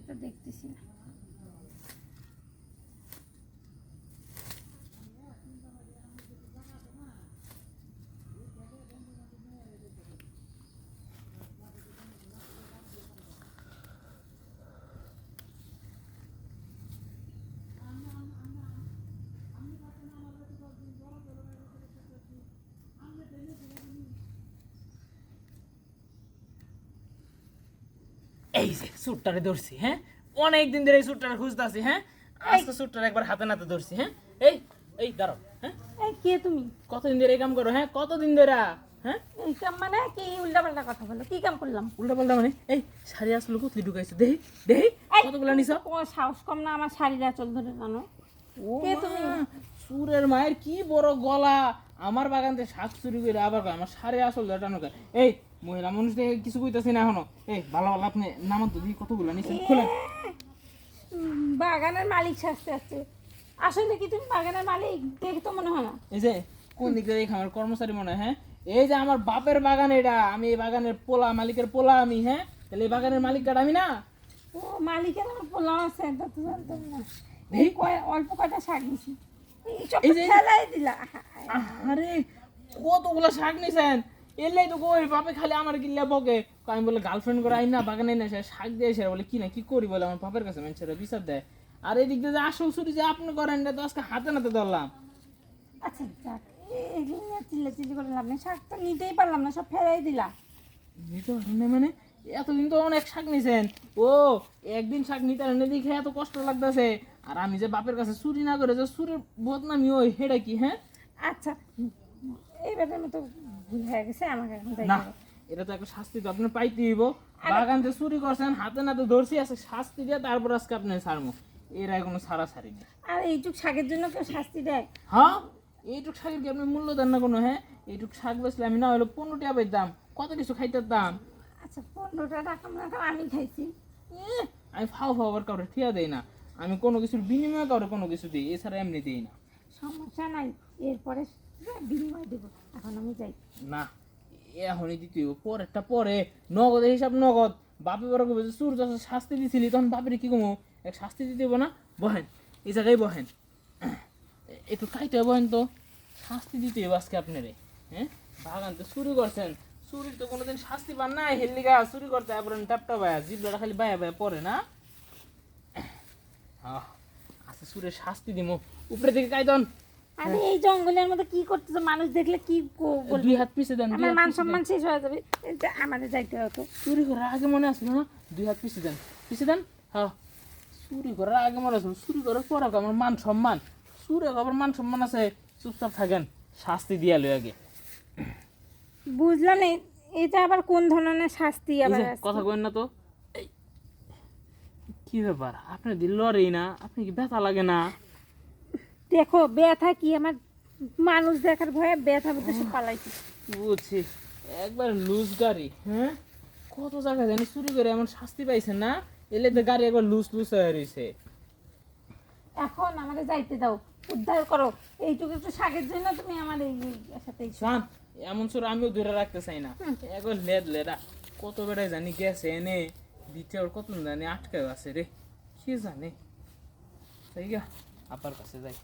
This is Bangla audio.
তো দেখতেছি না। এই যে স্যুটটারে ধরছি, হ্যাঁ অনেক দিন ধরে এই স্যুটটারে খুঁজতাছি, হ্যাঁ আজকে স্যুটটারে একবার হাতে নাতে ধরছি। হ্যাঁ এই এই দাঁড়াও, হ্যাঁ এই কে তুমি? কতদিন ধরে এই কাম করো? হ্যাঁ কতদিন ধরে? হ্যাঁ এই কাম মানে কি? উল্টাপাল্টা কথা বলো। কি কাম করলাম? উল্টা পাল্টা মানে এই শাড়ি আসলে কোথায় ঢুকাইছে? দেহি দেহি কতগুলা নিছ? ও সাহস কম না আমার শাড়ির আঁচল ধরে টানো? ও কে তুমি? সুরের মায়ের কি বড় গলা! আমার বাগান থেকে শাক চুরি করে আবার কয় আমার শাড়ি আসল টানো কে? এই মহিলা মানুষ দেখে কিছু কইতাছি না এখনো। এই ভালো ভালো আপনি নামান তো, দেখি কতগুলা নিছেন, খুলেন। বাগানের মালিক সাজতে আসছে। আসলে কি তুমি বাগানের মালিক? দেখে তো মনে হয় না। এই যে কোন দিক দিয়ে আমার কর্মচারী মনে হয়? হ্যাঁ এই যে আমার বাপের বাগান এটা, আমি এই বাগানের পোলা, মালিকের পোলা আমি। হ্যাঁ তাহলে এই বাগানের মালিক কাটা আমি না? ও মালিকের আমার পোলাও আছে, তা তো জানতাম না। এই এই অল্প কয়টা শাক দিছি, এইসব এই তো যে ফেলাই দিলা। আরে কতগুলা শাক নিছেন! এলেই তো কই বাপে খালি আমার কিল্লা বকে। আমি বলে গার্লফ্রেন্ড করে আইন না বাগানে না সে শাক দিয়ে এসে বলে কি না কি করি বলে আমার বাপের কাছে মানুষেরা বিচার দেয়। আর এদিক দিয়ে যে আসল চুরি যে আপনি করেন না, তো আজকে হাতে নাতে ধরলাম। আচ্ছা যাক, এগুলো নিয়ে চিল্লাচিল্লি করে লাভ নেই। শাক তো নিতেই পারলাম না, সব ফেলাই দিলা। নিতে পারেন না মানে? এতদিন তো অনেক শাক নিছেন। ও একদিন শাক নিতে পারেন না দেখে এত কষ্ট লাগতেছে। আর আমি যে বাপের কাছে চুরি না করে যে চুরির বদনামি ওই হেটা কি? হ্যাঁ আচ্ছা এইবারের মতো ভুল হয়ে গেছে, আমাকে এখন যাই না, হবে। এটা তো একটা শাস্তি তো আপনার পাইতে হইব। বাগান যে চুরি করছেন হাতে নাতে ধরছি, আছে শাস্তি দিয়ে তারপর আজকে আপনি ছাড়মু। এর আগে কোনো ছাড়াছাড়ি নেই। আর এইটুক শাকের জন্য কেউ শাস্তি দেয়? হ্যাঁ এইটুক শাকের কি আপনি মূল্য দেন না কোনো? হ্যাঁ এইটুক শাক বেচলে আমি না হলো 15 টাকা দাম, কত কিছু খাইতে দাম। আচ্ছা 15টা টাকা মনে করো আমি খাইছি। আমি ফাও ফাও আবার কাউরে ঠিয়া দেই না। আমি কোনো কিছুর বিনিময়ে কাউরে কোনো কিছু দিই, এছাড়া এমনি দিই না। সমস্যা নাই, এরপরে বিনিময় দেবো। এখন আমি যাই। না এখনই দিতে হইব, পরেরটা পরে। নগদের হিসাব নগদ। বাপে বড় কবে যে চুর যখন শাস্তি দিছিলি তখন বাপের কি কমো, এক শাস্তি দিতে হইব না? বহেন এই জায়গায় বহেন, একটু কাইতে বহেন তো। শাস্তি দিতে হইব আজকে আপনারে। হ্যাঁ বাগান তো চুরি করছেন, চুরির তো কোনোদিন শাস্তি পান নাই। হেললিগা চুরি করতে আপনার টাপটা বায়া জিবলাটা খালি বায়া বায়া পড়ে না। আচ্ছা চুরের শাস্তি দিমু, উপরে দিকে কাইদন। আরে এই জঙ্গলের মধ্যে কি করতেছো? মানুষ দেখলে কি বলবে? 2 হাত পিছে দেন, আমার মান সম্মান শেষ হয়ে যাবে। আমাদের যাইতে হতো। চুরি করার আগে মনে আসলো না? 2 হাত পিছে দেন, পিছে দেন। হ্যাঁ চুরি করার আগে মনে আসলো, চুরি করার পর আমার মান সম্মান। চুরি আবার মান সম্মান আছে, চুপচাপ থাকেন, শাস্তি দিয়া লই আগে। বুঝলাম না, এটা আবার কোন ধরনের শাস্তি? এই আবার যে, আসছে? কথা কইন না তো। এই, কি ব্যাপার আপনি দিল লড়েই না? আপনি কি ব্যথা লাগে না? দেখো ব্যথা কি, আমার মানুষ দেখার ভয়ে ব্যথা বলতে সব পালাইছি। বুঝছি, একবার লুজ গাড়ি। হ্যাঁ কত জায়গা জানি চুরি করে এমন শাস্তি পাইছেন না? এলে তো গাড়ি একবার লুজ লুজ হয়ে রয়েছে। এখন আমাদের যাইতে দাও, উদ্ধার করো। এইটুকু একটু শাকের জন্য তুমি আমার এই সাথে শান এমন চোর আমিও ধরে রাখতে চাই না। একবার লেদ লেদা কত বেড়ায় জানি গেছে এনে দিতে, ওর কত জানি আটকে আছে রে, সে জানে। তাই গা আপার কাছে যাই।